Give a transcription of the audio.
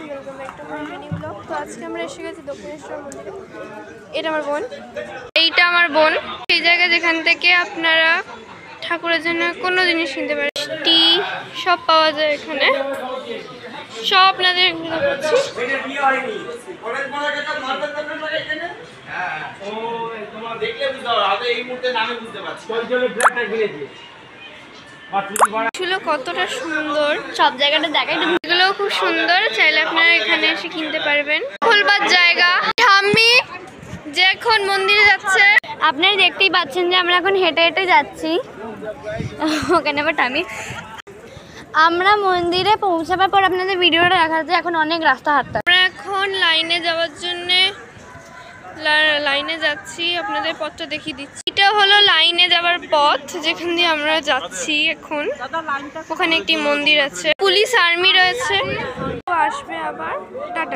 Welcome back to my mini blog. তো আজকে আমরা এসে গেছি দক্ষিণেশ্বর মন্দিরে। এটা আমার বোন, এইটা আমার বোন। সেই জায়গা যেখান থেকে আপনারা ঠাকুরের জন্য কোনো জিনিস কিনতে পারেন, টি সব পাওয়া যায় এখানে। সব আপনাদের ছিল কতটা সুন্দর, সব জায়গাটা দেখাই। এগুলো খুব সুন্দর, চাইলে আপনারা এখানে এসে কিনতে পারবেন। খোলবার জায়গা। ঠাম্মি যে এখন মন্দিরে যাচ্ছে, আপনারা দেখতেই পাচ্ছেন যে আমরা এখন হেঁটে হেঁটে যাচ্ছি। ওখানে আবার ঠাম্মি। আমরা মন্দিরে পৌঁছাবার পর আপনাদের ভিডিওটা দেখা যাচ্ছে। এখন অনেক রাস্তা হাঁটতে, আমরা এখন লাইনে যাওয়ার জন্যে লাইনে যাচ্ছি। আপনাদের পথটা দেখিয়ে দিচ্ছি। এটা হলো লাইনে যাওয়ার পথ, যেখান দিয়ে আমরা যাচ্ছি এখন। ওখানে একটি মন্দির আছে, পুলিশ আর্মি রয়েছে। আসবে আবার। টাটা।